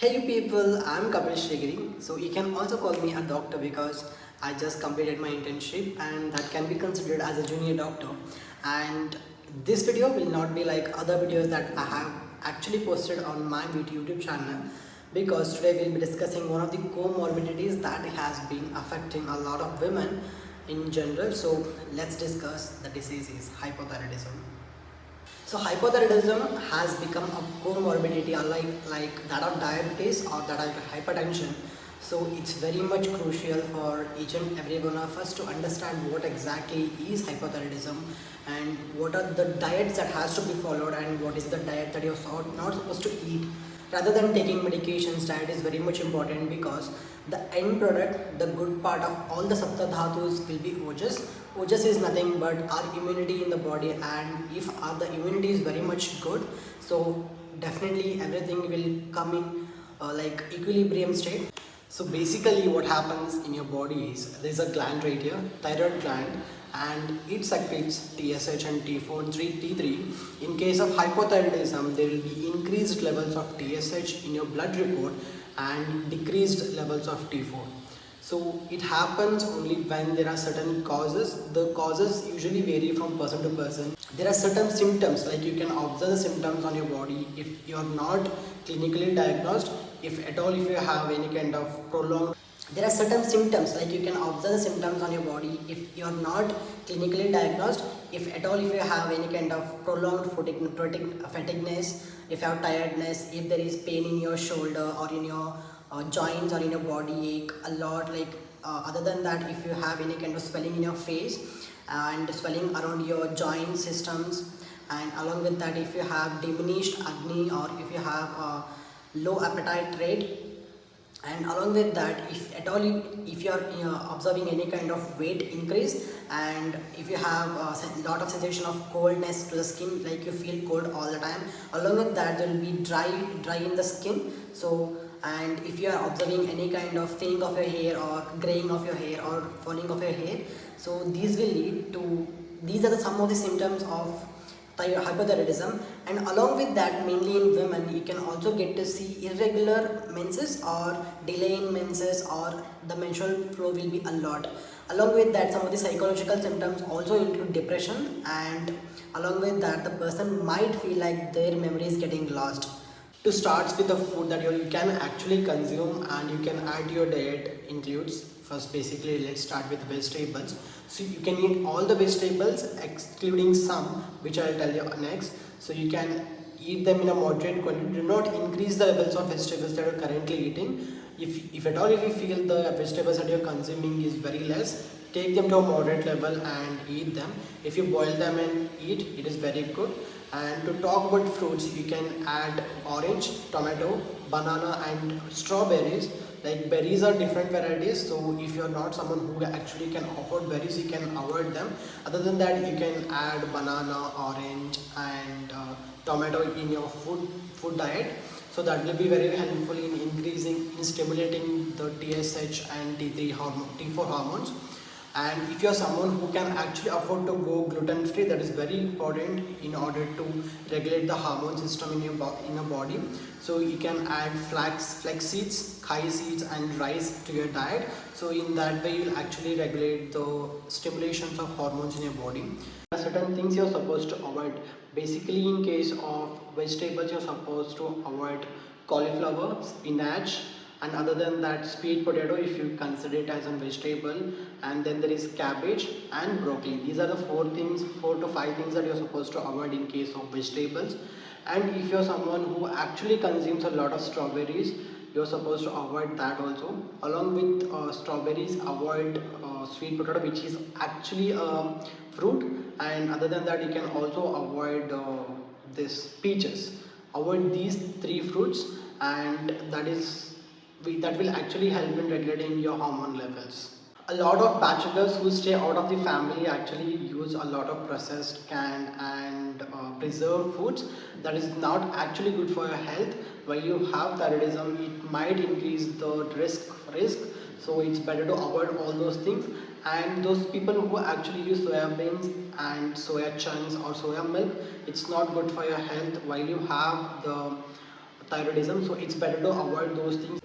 Hey you people, I'm Kapil Shigiri. So you can also call me a doctor because I just completed my internship and that can be considered as a junior doctor. And this video will not be like other videos that I have actually posted on my YouTube channel, because today we'll be discussing one of the comorbidities that has been affecting a lot of women in general. So let's discuss the disease is hypothyroidism. So hypothyroidism has become a comorbidity like that of diabetes or that of hypertension. So it's very much crucial for each and every one of us to understand what exactly is hypothyroidism and what are the diets that has to be followed and what is the diet that you're not supposed to eat. Rather than taking medications, diet is very much important because the end product, the good part of all the sapta dhatus will be ojas. Ojas is nothing but our immunity in the body, and if the immunity is very much good, so definitely everything will come in like equilibrium state. So basically what happens in your body is there is a gland right here, thyroid gland, and it secretes TSH and T4 and T3. In case of hypothyroidism, there will be increased levels of TSH in your blood report and decreased levels of T4. So it happens only when there are certain causes. The causes usually vary from person to person. There are certain symptoms, like you can observe the symptoms on your body if you are not clinically diagnosed, if at all if you have any kind of prolonged. There are certain symptoms, like you can observe the symptoms on your body if you are not clinically diagnosed, if at all if you have any kind of prolonged fatigueness, if you have tiredness, if there is pain in your shoulder or in your joints or in your body ache a lot, like other than that, if you have any kind of swelling in your face and swelling around your joint systems, and along with that, if you have diminished agni or if you have low appetite rate, and along with that, if at all if you are observing any kind of weight increase, and if you have a lot of sensation of coldness to the skin, like you feel cold all the time, along with that there will be dry in the skin. So, and if you are observing any kind of thinning of your hair or graying of your hair or falling of your hair, so these will lead to, these are the some of the symptoms of hypothyroidism. And along with that, mainly in women, you can also get to see irregular menses or delay in menses, or the menstrual flow will be a lot. Along with that, some of the psychological symptoms also include depression, and along with that, the person might feel like their memory is getting lost. To start with, the food that you can actually consume and you can add to your diet includes, first basically let's start with vegetables. So you can eat all the vegetables excluding some which I'll tell you next. So you can eat them in a moderate quantity. Do not increase the levels of vegetables that you're currently eating. If at all if you feel the vegetables that you're consuming is very less, take them to a moderate level and eat them. If you boil them and eat, it is very good. And to talk about fruits, you can add orange, tomato, banana and strawberries. Like berries are different varieties, so if you're not someone who actually can afford berries, you can avoid them. Other than that, you can add banana, orange and tomato in your food diet. So that will be very helpful in increasing, in stimulating the TSH and T4 hormones. And if you're someone who can actually afford to go gluten free, that is very important in order to regulate the hormone system in your body. So you can add flax seeds, kai seeds and rice to your diet. So in that way you'll actually regulate the stimulations of hormones in your body. There are certain things you're supposed to avoid. Basically, in case of vegetables, you're supposed to avoid cauliflower, spinach, and other than that, sweet potato if you consider it as a vegetable, and then there is cabbage and broccoli. These are the four to five things that you're supposed to avoid in case of vegetables. And if you're someone who actually consumes a lot of strawberries, you're supposed to avoid that also. Along with strawberries, avoid sweet potato, which is actually a fruit. And other than that, you can also avoid this peaches. Avoid these three fruits, and that will actually help in regulating your hormone levels. A lot of bachelors who stay out of the family actually use a lot of processed, canned and preserved foods. That is not actually good for your health. While you have thyroidism, it might increase the risk. So it's better to avoid all those things. And those people who actually use soya beans and soya chunks or soya milk, it's not good for your health. While you have the hypothyroidism, so it's better to avoid those things.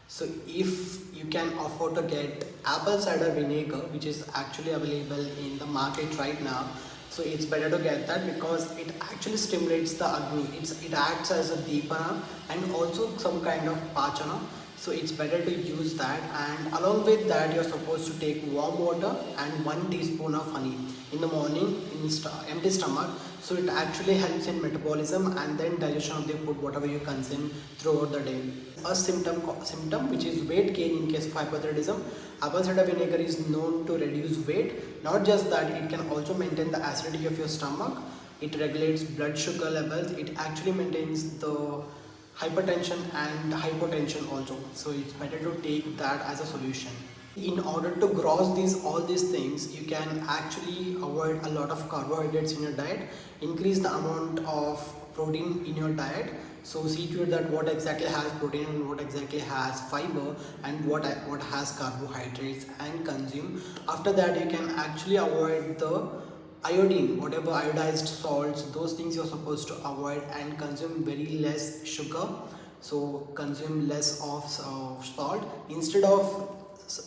So if you can afford to get apple cider vinegar, which is actually available in the market right now, so it's better to get that because it actually stimulates the agni. It acts as a deepana and also some kind of pachana. So it's better to use that, and along with that you're supposed to take warm water and 1 teaspoon of honey in the morning in empty stomach. So it actually helps in metabolism and then digestion of the food whatever you consume throughout the day. A symptom which is weight gain in case of hypothyroidism. Apple cider vinegar is known to reduce weight. Not just that, it can also maintain the acidity of your stomach. It regulates blood sugar levels. It actually maintains the hypertension and hypotension also. So it's better to take that as a solution. In order to gross all these things, you can actually avoid a lot of carbohydrates in your diet, increase the amount of protein in your diet. So see to it that what exactly has protein and what exactly has fiber and what has carbohydrates, and consume. After that you can actually avoid the iodine, whatever iodized salts, those things you're supposed to avoid, and consume very less sugar. So consume less of salt. Instead of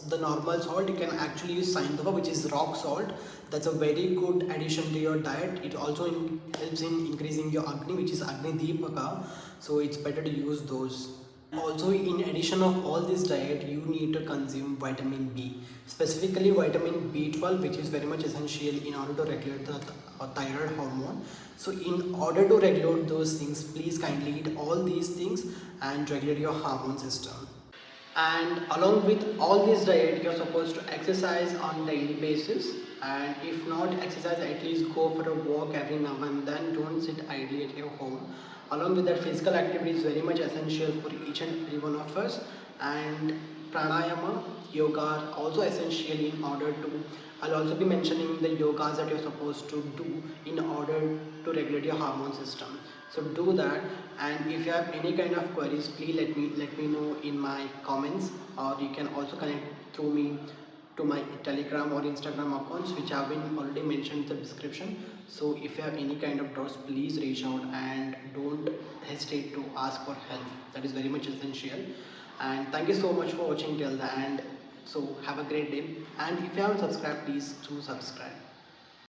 the normal salt, you can actually use saindava, which is rock salt. That's a very good addition to your diet. It also helps in increasing your agni, which is agni deepaka. So it's better to use those. Also, in addition of all this diet, you need to consume vitamin B, specifically vitamin B12, which is very much essential in order to regulate the thyroid hormone. So in order to regulate those things, please kindly eat all these things and regulate your hormone system. And along with all this diet, you're supposed to exercise on daily basis, and if not exercise, at least go for a walk every now and then. Don't sit idly at your home. Along with that, physical activity is very much essential for each and every one of us, and pranayama, yoga are also essential in order to. I'll also be mentioning the yogas that you're supposed to do in order to regulate your hormone system. So do that, and if you have any kind of queries, please let me know in my comments, or you can also connect through me to my Telegram or Instagram accounts, which have been already mentioned in the description. So if you have any kind of doubts, please reach out and don't hesitate to ask for help. That is very much essential. And thank you so much for watching till the end. So have a great day, and if you haven't subscribed, please do subscribe.